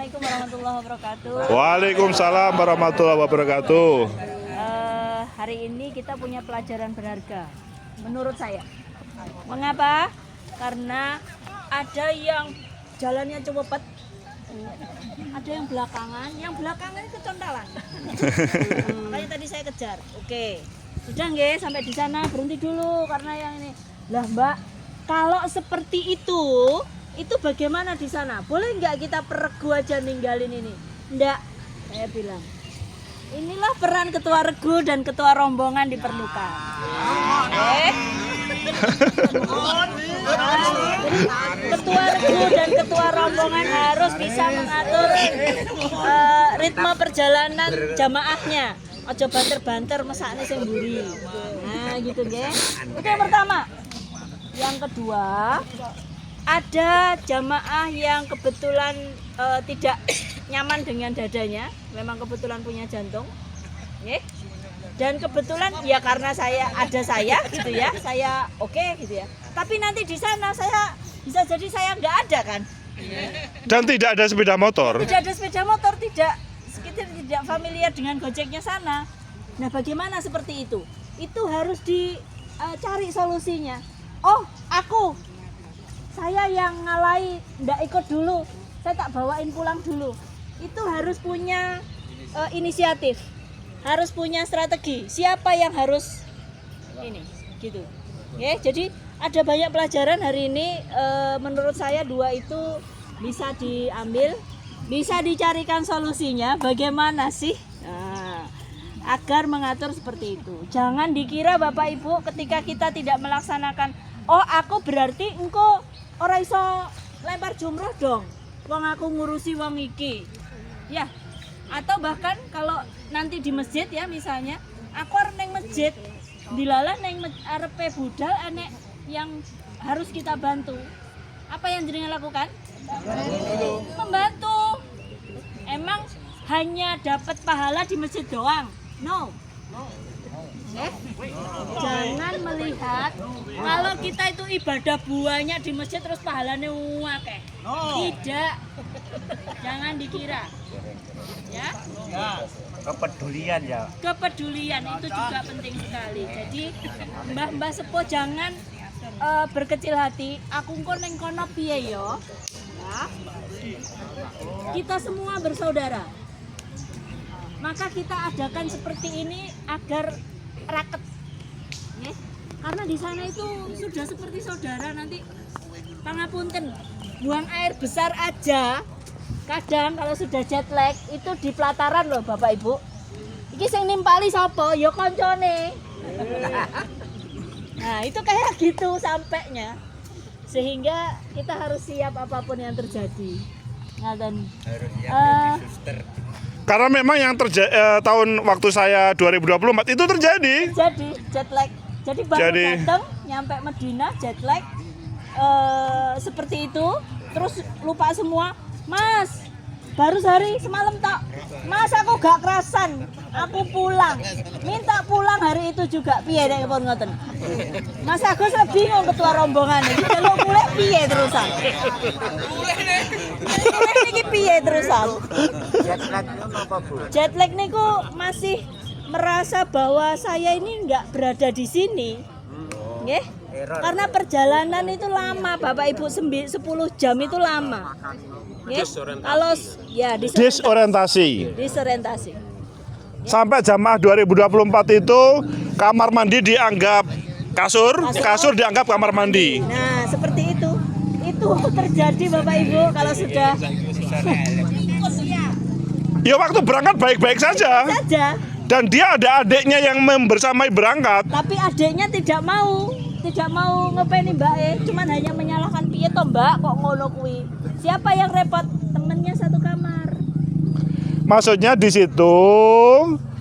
Assalamualaikum warahmatullahi wabarakatuh. Waalaikumsalam warahmatullahi wabarakatuh. Hari ini kita punya pelajaran berharga, menurut saya. Mengapa? Karena ada yang jalannya cepet, ada yang belakangan kecontalan. Kayak tadi saya kejar. Oke, sudah nggak sampai di sana, berhenti dulu karena yang ini. Lah Mbak, kalau seperti itu bagaimana di sana? Boleh nggak kita peregu aja ninggalin ini? Nggak, saya bilang. Inilah peran ketua regu dan ketua rombongan diperlukan. Ketua regu dan ketua rombongan harus bisa mengatur ritme perjalanan jamaahnya. Ojo banter-banter mesakne sing mburi. Nah, gitu nggih. Itu yang pertama. Yang kedua, ada jamaah yang kebetulan tidak nyaman dengan dadanya, memang kebetulan punya jantung, dan kebetulan ya karena saya gitu ya, saya oke gitu ya. Tapi nanti di sana saya bisa jadi saya nggak ada kan? Dan tidak ada sepeda motor. Tidak ada sepeda motor, tidak familiar dengan gojeknya sana. Nah, bagaimana seperti itu? Itu harus dicari solusinya. Oh, saya yang ngalai ndak ikut dulu, saya tak bawain pulang dulu. Itu harus punya inisiatif, harus punya strategi. Siapa yang harus ini, gitu. Ya, jadi ada banyak pelajaran hari ini. Menurut saya dua itu bisa diambil, bisa dicarikan solusinya. Bagaimana sih? Nah, agar mengatur seperti itu. Jangan dikira Bapak Ibu ketika kita tidak melaksanakan. Oh, aku berarti engko ora iso lempar jumroh dong. Wong aku ngurusi wong iki. Ya. Atau bahkan kalau nanti di masjid ya misalnya, aku arep neng masjid, dilalah neng arepe budal enek yang harus kita bantu. Apa yang jenengan lakukan? Membantu. Emang hanya dapat pahala di masjid doang? No. Jangan melihat kalau kita itu ibadah banyak di masjid terus pahalanya akeh. Tidak. Jangan dikira. Ya. Kepedulian ya. Kepedulian itu juga penting sekali. Jadi Mbah-mbah sepo jangan berkecil hati. Aku engko ning kono piye yo? Ya. Kita semua bersaudara. Maka kita adakan seperti ini agar raket, ya? Karena di sana itu sudah seperti saudara. Nanti pangapunten, buang air besar aja kadang kalau sudah jet lag itu di pelataran loh Bapak Ibu. Iki sing nimpali sapa? Ya koncone. Nah, itu kayak gitu sampainya. Sehingga kita harus siap apapun yang terjadi. Ngaten. Harus siap suster. Karena memang yang tahun waktu saya 2024 itu terjadi. Jadi jet lag. Jadi baru datang nyampe Medina jet lag seperti itu, terus lupa semua. Mas, baru sehari semalam tak. Mas, aku gak kerasan. Aku pulang. Minta pulang hari itu juga. Piye nek pun ngoten. Mas Agus bingung ketua rombongan iki delok mulai piye terusan. Mulai niki piye terusan. Jet lag apa, Bu? Jet lag niku masih merasa bahwa saya ini enggak berada di sini. Nggih? Karena perjalanan itu lama, Bapak Ibu, 10 jam itu lama. Nggih? Kalau ya Disorientasi. Sampai jamaah 2024 itu kamar mandi dianggap kasur dianggap kamar mandi. Nah, seperti itu. Itu terjadi Bapak Ibu kalau sudah Ya waktu berangkat baik-baik saja. Dan dia ada adiknya yang membersamai berangkat. Tapi adiknya tidak mau ngepeni Mbak cuman hanya menyalahkan piye to Mbak kok ngono kuwi. Siapa yang repot? Temennya satu kamar. Maksudnya di situ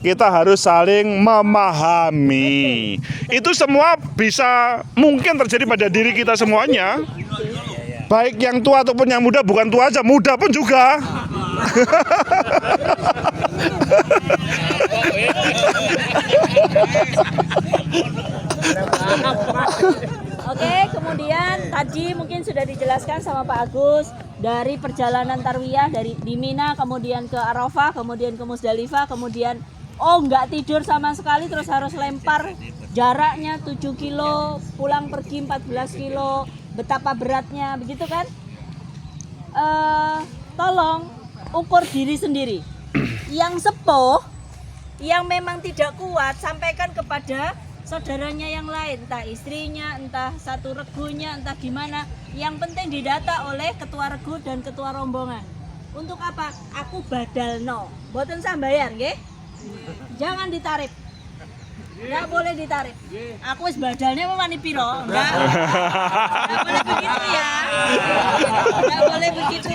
kita harus saling memahami. Itu semua bisa mungkin terjadi pada diri kita semuanya. Baik yang tua ataupun yang muda, bukan tua aja, muda pun juga. Oke, kemudian tadi mungkin sudah dijelaskan sama Pak Agus dari perjalanan tarwiyah dari di Mina kemudian ke Arafah kemudian ke Musdalifah kemudian nggak tidur sama sekali terus harus lempar jaraknya 7 kilo pulang pergi 14 kilo betapa beratnya begitu kan. Tolong ukur diri sendiri. Yang sepuh yang memang tidak kuat sampaikan kepada saudaranya yang lain, entah istrinya, entah satu regunya, entah gimana. Yang penting didata oleh ketua regu dan ketua rombongan. Untuk apa? Aku badalno. Mboten sambayar nggih. Jangan ditarik. Enggak boleh ditarik. Aku wis badalnya mau wani piro? Enggak. Enggak boleh begitu ya. Enggak boleh begitu.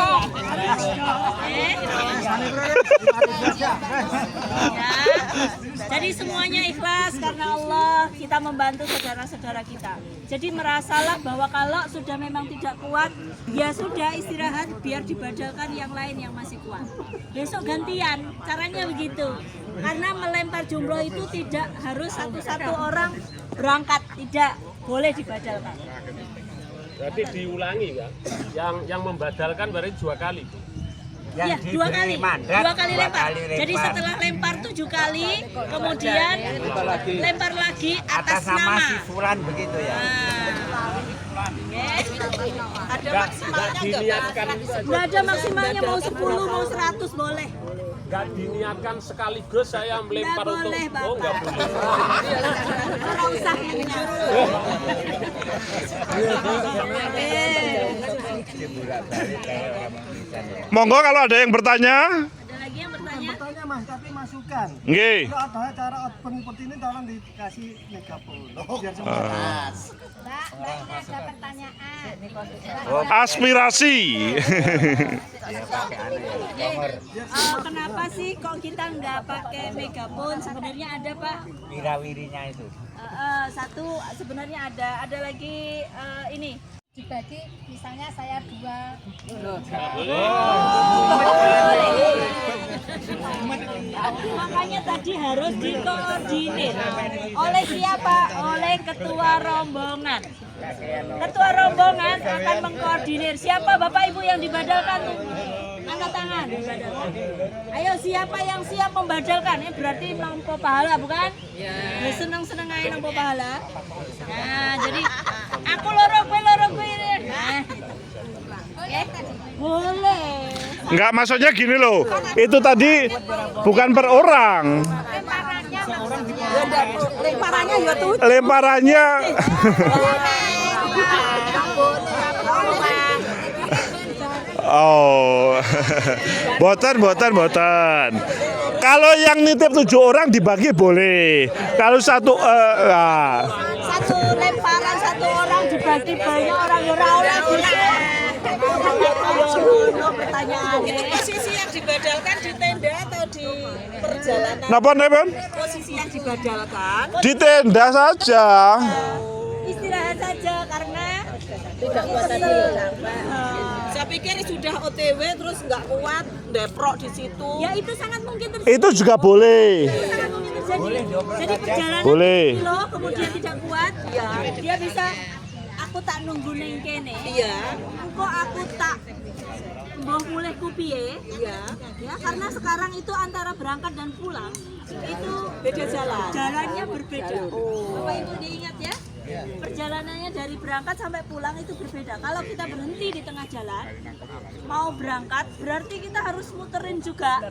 Ya. Jadi semuanya ikhlas karena Allah, kita membantu saudara-saudara kita. Jadi merasalah bahwa kalau sudah memang tidak kuat, ya sudah istirahat biar dibadalkan yang lain yang masih kuat. Besok gantian, caranya begitu. Karena melempar jumroh itu tidak harus satu-satu orang berangkat, tidak boleh dibadalkan. Berarti diulangi ya. Yang membadalkan berarti 2 kali. Ya, 2 kali. Dua kali lempar. Jadi setelah lempar 7 kali, kemudian lempar lagi atas nama. Si Fulan begitu ya. Ada maksimalnya nggak ada maksimalnya, mau 10 mau 100 boleh. Nggak diniatkan sekaligus saya melempar Nggak untuk boleh, Bapak. nggak boleh. Nggak usah Monggo kalau ada yang bertanya. Ada lagi yang bertanya? Bertanya Mas, tapi masukan. Nggih. Kalau ada cara outbound seperti ini tolong dikasih megapol. Biar semua jelas. Mbak, ini ada pertanyaan. Aspirasi. Kenapa sih kok kita nggak pakai megapon? Sebenarnya ada Pak. Wirawirinya itu. Satu sebenarnya ada lagi ini. Dibagi, misalnya saya 2. Makanya tadi harus dikoordinir. Oleh siapa? Oleh ketua rombongan. Ketua rombongan akan mengkoordinir. Siapa Bapak Ibu yang dibadalkan? Angkat tangan. Ayo siapa yang siap membadalkan? Berarti nampo pahala bukan? Ya. Seneng-seneng aja nampo pahala. Nah, jadi aku loro kowe ini. Nah. Boleh. Enggak, maksudnya gini loh. Itu tadi bukan per orang. Lemparannya ya tuh. Lemparannya oh. Boten. Kalau yang nitip 7 orang dibagi boleh. Kalau satu Satu lemparan 1 orang dibagi banyak orang ya ora oleh pertanyaannya. Itu posisi yang dibadalkan di tenda atau di perjalanan? napa? Posisi yang dibadalkan Di tenda saja. istirahat saja karena tidak kuat tadi. Saya pikir sudah OTW terus nggak kuat, deprok di situ. Ya itu sangat mungkin terjadi. Itu juga boleh. Sangat mungkin terjadi. Jadi perjalanan Boleh. kilo kemudian tidak kuat, ya dia bisa aku tak nunggu neng kene. Iya. Kok aku tak mbah mulai kupiye? Iya. Ya karena sekarang itu antara berangkat dan pulang itu beda jalan. Jalannya berbeda. Bapak Ibu diingat ya. Perjalanannya dari berangkat sampai pulang itu berbeda. Kalau kita berhenti di tengah jalan, mau berangkat, berarti kita harus muterin juga.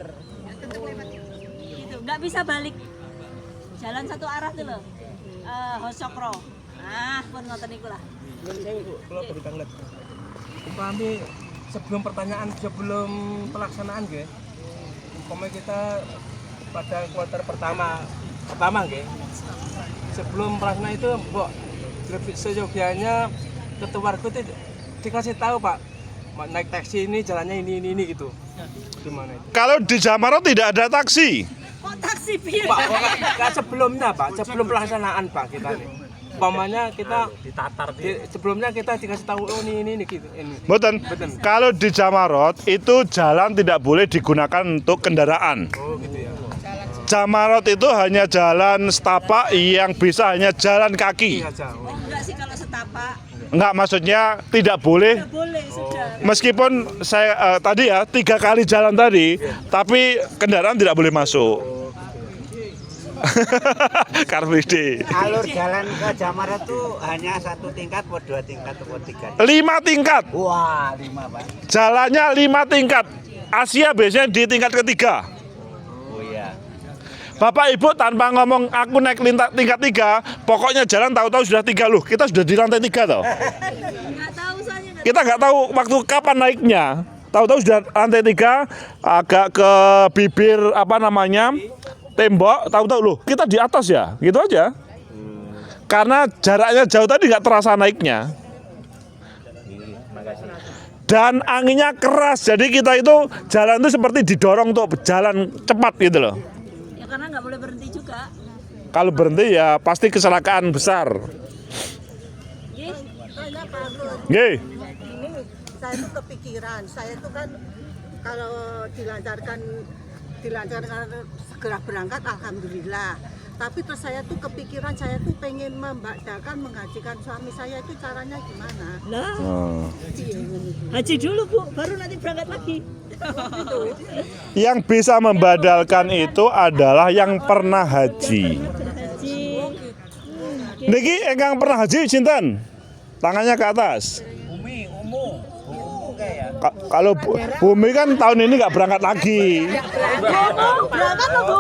Gitu, nggak bisa balik. Jalan satu arah tuh loh. Hosokro. Pun ngoten niku lah. Kalau berikan lihat. Umpami sebelum pertanyaan, sebelum pelaksanaan nggih. Umpama kita pada kuarter pertama nggih. Sebelum pelaksanaan itu, Mbok, seyogianya ketua warga itu dikasih tahu Pak, naik taksi ini jalannya ini gitu. Gimana itu? Kalau di Jamarot tidak ada taksi. Kok taksi biar? Pak, sebelumnya Pak, sebelum pelaksanaan Pak kita nih. Umpamanya kita Ditatar sebelumnya kita dikasih tahu ini gitu ini. Mboten. Kalau di Jamarot itu jalan tidak boleh digunakan untuk kendaraan. Oh gitu ya. Jamarot itu hanya jalan setapak yang bisa hanya jalan kaki. Iya, jauh. Oh enggak sih kalau setapak. Enggak, maksudnya tidak boleh. Tidak boleh sudah. Meskipun saya tadi ya 3 kali jalan tadi, tapi kendaraan tidak boleh masuk. Car Free Day. Alur jalan ke Jamara tuh hanya 1 tingkat, 2 tingkat, 3. 5 tingkat. Wah, 5 Pak. Jalannya 5 tingkat. Asia biasanya di tingkat ketiga. Oh iya. Bapak Ibu tanpa ngomong aku naik tingkat 3, pokoknya jalan tahu-tahu sudah 3 loh. Kita sudah di lantai 3 toh. Nggak tahu soalnya. Kita nggak tahu waktu kapan naiknya. Tahu-tahu sudah lantai 3, agak ke bibir apa namanya tembok. Tahu-tahu loh kita di atas ya, gitu aja. Karena jaraknya jauh tadi nggak terasa naiknya. Dan anginnya keras, jadi kita itu jalan itu seperti didorong untuk jalan cepat gitu loh. Ya karena nggak boleh berhenti juga. Kalau berhenti ya pasti kecelakaan besar. Ih, Nggih. Ini saya tuh kepikiran, saya tuh kan kalau dilancarkan segera berangkat alhamdulillah. Tapi terus saya tuh kepikiran, saya tuh pengen membadakan menghajikan suami saya, itu caranya gimana? lah, Oh. haji dulu Bu, baru nanti berangkat lagi. Yang bisa membadalkan itu adalah yang pernah haji. Haji. Niki engkang pernah haji sinten? Tangannya ke atas. Umi, Umu kayak. Kalau Bumi kan tahun ini nggak berangkat lagi. Berangkat loh Bu.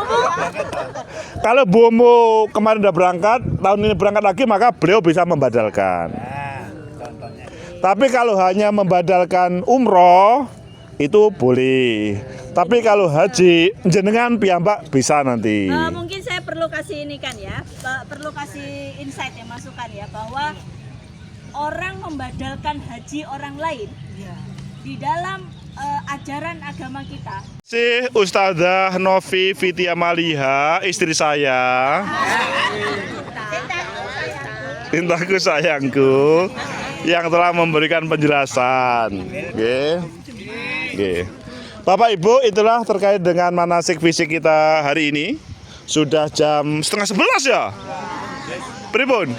Kalau Bumu kemarin udah berangkat, tahun ini berangkat lagi, maka beliau bisa membadalkan. Nah, contohnya. Tapi kalau hanya membadalkan umroh itu boleh. Tapi kalau haji jenengan piyambak bisa nanti. Mungkin saya perlu kasih ini kan ya, perlu kasih insight ya, masukan ya, bahwa orang membadalkan haji orang lain di dalam ajaran agama kita. Si Ustazah Novi Fitia Maliha, istri saya. Cintaku sayangku, yang telah memberikan penjelasan. Oke. Oke. Bapak Ibu, itulah terkait dengan manasik fisik kita hari ini. Sudah jam 10:30 ya? Pripun?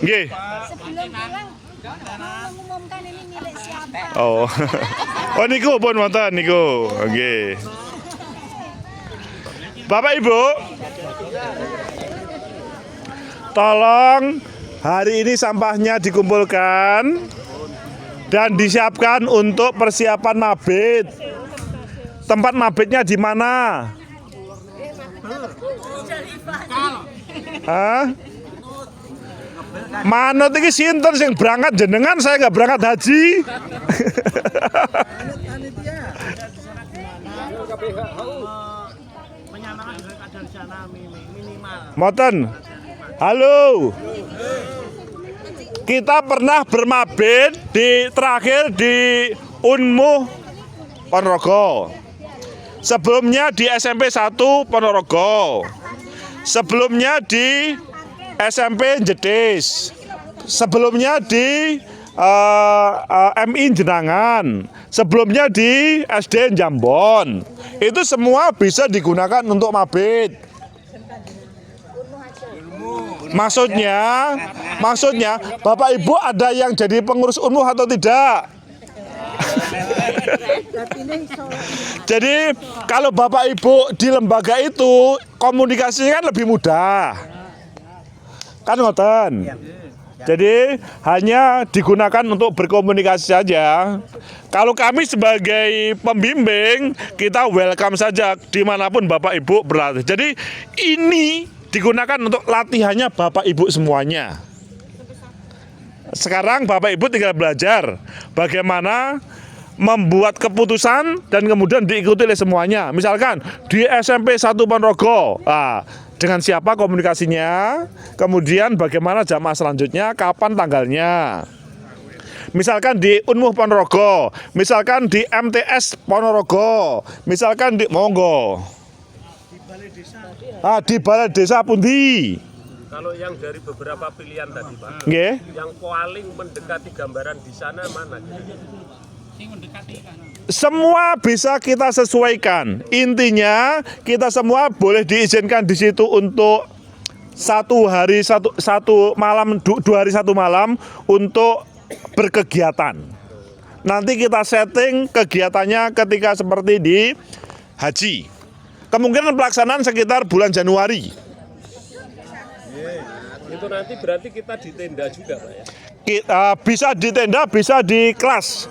Nggih. Sebelum pulang mau mengumumkan ini milik siapa. Oh. Oh niku pun wonten niku. Nggih. Bapak Ibu, tolong hari ini sampahnya dikumpulkan dan disiapkan untuk persiapan mabit. Tempat mabitnya di mana? Hah? Manut iki sinten sing berangkat jenengan, saya nggak berangkat haji. Moten. Halo. Kita pernah bermabit terakhir di Unmuh Ponorogo. Sebelumnya di SMP 1 Ponorogo. Sebelumnya di SMP Jetis. Sebelumnya di MI Jenangan. Sebelumnya di SD Jambon. Itu semua bisa digunakan untuk mabit. Maksudnya Bapak Ibu ada yang jadi pengurus Unmuh atau tidak? Jadi kalau Bapak Ibu di lembaga itu komunikasinya kan lebih mudah. Kan ngoten. Jadi hanya digunakan untuk berkomunikasi saja. Kalau kami sebagai pembimbing, kita welcome saja dimanapun Bapak Ibu berlatih. Jadi ini digunakan untuk latihannya Bapak Ibu semuanya. Sekarang Bapak Ibu tinggal belajar bagaimana membuat keputusan dan kemudian diikuti oleh semuanya. Misalkan di SMP 1 Ponorogo, dengan siapa komunikasinya, kemudian bagaimana jamaah selanjutnya, kapan tanggalnya. Misalkan di Unmuh Ponorogo, misalkan di MTS Ponorogo, misalkan di Monggo. Di balai desa pundi? Kalau yang dari beberapa pilihan tadi Pak, Nggih. yang paling mendekati gambaran di sana mana? Semua bisa kita sesuaikan. Intinya kita semua boleh diizinkan di situ untuk satu malam, 2 hari 1 malam untuk berkegiatan. Nanti kita setting kegiatannya ketika seperti di haji. Kemungkinan pelaksanaan sekitar bulan Januari. Itu nanti berarti kita di tenda juga, Pak ya? Bisa di tenda, bisa di kelas.